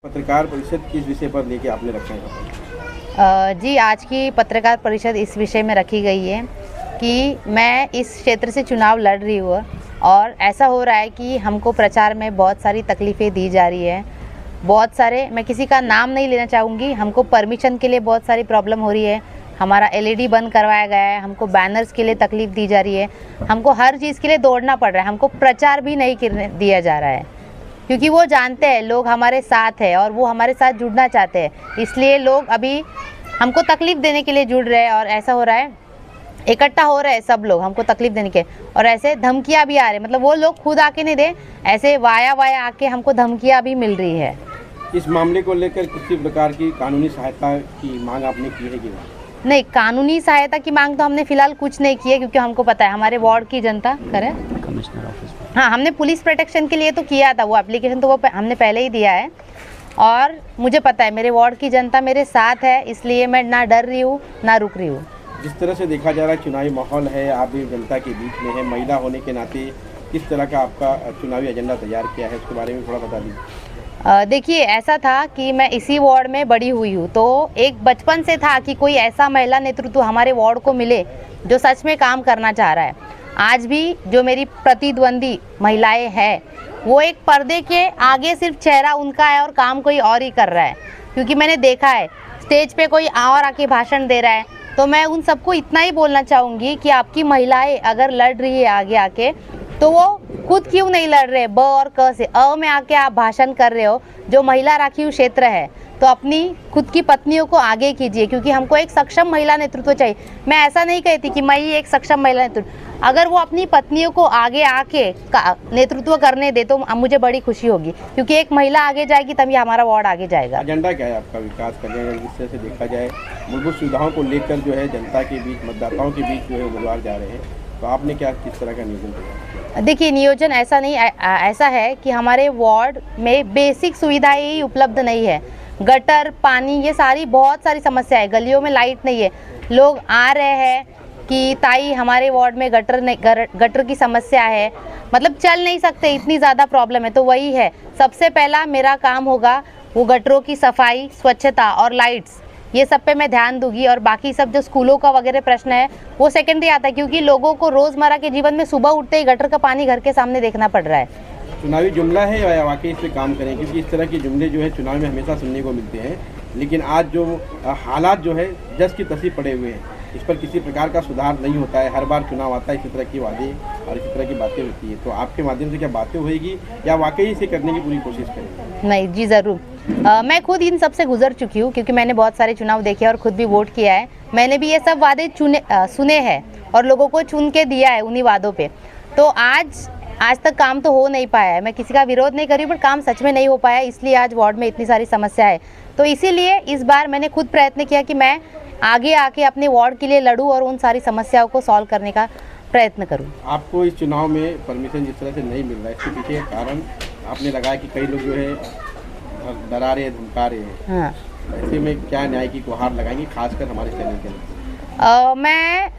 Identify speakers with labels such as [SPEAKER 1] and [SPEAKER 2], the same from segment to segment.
[SPEAKER 1] पत्रकार परिषद किस विषय पर लेके आपने रखा है?
[SPEAKER 2] जी, आज की पत्रकार परिषद इस विषय में रखी गई है कि मैं इस क्षेत्र से चुनाव लड़ रही हूँ और ऐसा हो रहा है कि हमको प्रचार में बहुत सारी तकलीफ़ें दी जा रही है। बहुत सारे, मैं किसी का नाम नहीं लेना चाहूँगी, हमको परमिशन के लिए बहुत सारी प्रॉब्लम हो रही है। हमारा एलईडी बंद करवाया गया है, हमको बैनर्स के लिए तकलीफ़ दी जा रही है, हमको हर चीज़ के लिए दौड़ना पड़ रहा है, हमको प्रचार भी नहीं करने दिया जा रहा है क्योंकि वो जानते हैं लोग हमारे साथ है और वो हमारे साथ जुड़ना चाहते हैं। इसलिए लोग अभी हमको तकलीफ़ देने के लिए जुड़ रहे हैं और ऐसा हो रहा है, इकट्ठा हो रहे हैं सब लोग हमको तकलीफ़ देने के, और ऐसे धमकियाँ भी आ रही है। मतलब वो लोग खुद आके नहीं दे, ऐसे वाया आके हमको धमकियाँ भी मिल रही है।
[SPEAKER 1] इस मामले को लेकर किसी प्रकार की कानूनी सहायता की मांग आपने की है कि
[SPEAKER 2] नहीं? कानूनी सहायता की मांग तो हमने फ़िलहाल कुछ नहीं की है क्योंकि हमको पता है हमारे वार्ड की जनता करे।
[SPEAKER 1] कमिश्नर ऑफिस में
[SPEAKER 2] हाँ, हमने पुलिस प्रोटेक्शन के लिए तो किया था, वो एप्लीकेशन तो वो हमने पहले ही दिया है और मुझे पता है मेरे वार्ड की जनता मेरे साथ है, इसलिए मैं ना डर रही हूँ ना रुक रही हूँ।
[SPEAKER 1] जिस तरह से देखा जा रहा है चुनावी माहौल है, आप भी जनता के बीच में है, महिला होने के नाते किस तरह का आपका चुनावी एजेंडा तैयार किया है, उसके बारे में थोड़ा बता दीजिए।
[SPEAKER 2] देखिए, ऐसा था कि मैं इसी वार्ड में बड़ी हुई हूँ, तो एक बचपन से था कि कोई ऐसा महिला नेतृत्व हमारे वार्ड को मिले जो सच में काम करना चाह रहा है। आज भी जो मेरी प्रतिद्वंदी महिलाएं हैं वो एक पर्दे के आगे सिर्फ चेहरा उनका है और काम कोई और ही कर रहा है, क्योंकि मैंने देखा है स्टेज पे कोई और आके भाषण दे रहा है। तो मैं उन सबको इतना ही बोलना चाहूँगी कि आपकी महिलाएं अगर लड़ रही है आगे आके तो वो खुद क्यों नहीं लड़ रहे? ब और क से अ में आके आप भाषण कर रहे हो। जो महिला राखी हुई क्षेत्र है तो अपनी खुद की पत्नियों को आगे कीजिए, क्योंकि हमको एक सक्षम महिला नेतृत्व चाहिए। मैं ऐसा नहीं कहती कि मैं ही एक सक्षम महिला नेतृत्व, अगर वो अपनी पत्नियों को आगे आके नेतृत्व करने दे तो मुझे बड़ी खुशी होगी, क्योंकि एक महिला आगे जाएगी तभी हमारा वार्ड आगे जाएगा।
[SPEAKER 1] एजेंडा क्या है आपका विकास करने का? जिस तरह से देखा जाए मूलभूत सुविधाओं को लेकर जो है जनता के बीच, मतदाताओं के बीच जो है उम्मीदवार जा रहे हैं, तो आपने क्या किस तरह का नियोजन किया?
[SPEAKER 2] देखिए, नियोजन ऐसा नहीं, ऐसा है कि हमारे वार्ड में बेसिक सुविधाएं ही उपलब्ध नहीं है। गटर, पानी, ये सारी बहुत सारी समस्या है। गलियों में लाइट नहीं है, लोग आ रहे हैं कि ताई हमारे वार्ड में गटर की समस्या है, मतलब चल नहीं सकते, इतनी ज़्यादा प्रॉब्लम है। तो वही है, सबसे पहला मेरा काम होगा वो गटरों की सफाई, स्वच्छता और लाइट्स, ये सब पे मैं ध्यान दूंगी। और बाकी सब जो स्कूलों का वगैरह प्रश्न है वो सेकेंडरी आता है, क्योंकि लोगों को रोज़मर्रा के जीवन में सुबह उठते ही गटर का पानी घर के सामने देखना पड़ रहा है।
[SPEAKER 1] चुनावी जुमला है या वाकई इस पर काम करें? क्योंकि इस तरह के जुमले जो है चुनाव में हमेशा सुनने को मिलते हैं, लेकिन आज जो हालात जो है जस की तसी पड़े हुए हैं, इस पर किसी प्रकार का सुधार नहीं होता है। हर बार चुनाव आता है, इसी तरह की वादे और इसी तरह की बातें होती है। तो आपके माध्यम से क्या बातें होएगी या वाकई इसे करने की पूरी कोशिश करेंगे?
[SPEAKER 2] नहीं जी, ज़रूर। मैं खुद इन सब से गुजर चुकी हूँ, क्योंकि मैंने बहुत सारे चुनाव देखे और खुद भी वोट किया है। मैंने भी ये सब वादे सुने हैं और लोगों को चुन के दिया है उन्हीं वादों पे। तो आज तक काम तो हो नहीं पाया है। मैं किसी का विरोध नहीं कर रही हूँ, बट काम सच में नहीं हो पाया, इसलिए आज वार्ड में इतनी सारी समस्या है। तो इसीलिए इस बार मैंने खुद प्रयत्न किया कि मैं आगे आके अपने वार्ड के लिए लड़ूँ और उन सारी समस्याओं को सॉल्व करने का प्रयत्न करूँ।
[SPEAKER 1] आपको इस चुनाव में परमिशन जिस तरह से नहीं मिल रहा है, इसके पीछे कारण आपने लगाया कि कई लोग जो है डरा रहे हैं, धमका रहे हैं।
[SPEAKER 2] हाँ,
[SPEAKER 1] ऐसे में क्या न्याय की गुहार लगाएंगे, खासकर हमारे चैनल के लिए?
[SPEAKER 2] मैं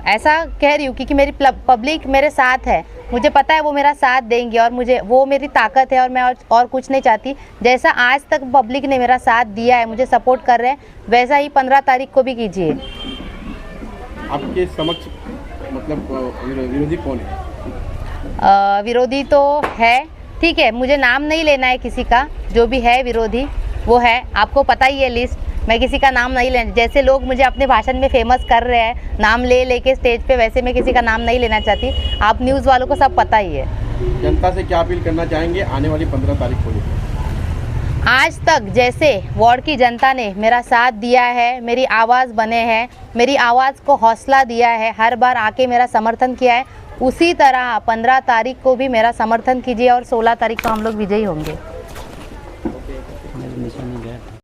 [SPEAKER 2] ऐसा कह रही हूँ क्योंकि मेरी पब्लिक मेरे साथ है, मुझे पता है वो मेरा साथ देंगे और मुझे वो मेरी ताकत है और मैं और कुछ नहीं चाहती। जैसा आज तक पब्लिक ने मेरा साथ दिया है, मुझे सपोर्ट कर रहे हैं, वैसा ही 15 तारीख को भी कीजिए।
[SPEAKER 1] आपके समक्ष मतलब विरोधी कौन है?
[SPEAKER 2] विरोधी तो है, ठीक है, मुझे नाम नहीं लेना है किसी का, जो भी है विरोधी वो है, आपको पता ही है लिस्ट, मैं किसी का नाम नहीं लेना। जैसे लोग मुझे अपने भाषण में फेमस कर रहे हैं नाम लेके स्टेज पे, वैसे मैं किसी का नाम नहीं लेना चाहती। आप न्यूज़ वालों को सब पता ही है।
[SPEAKER 1] जनता से क्या अपील करना चाहेंगे आने वाली 15 तारीख को?
[SPEAKER 2] आज तक जैसे वार्ड की जनता ने मेरा साथ दिया है, मेरी आवाज़ बने हैं, मेरी आवाज़ को हौसला दिया है, हर बार आके मेरा समर्थन किया है, उसी तरह 15 तारीख को भी मेरा समर्थन कीजिए और 16 तारीख को हम लोग विजयी होंगे।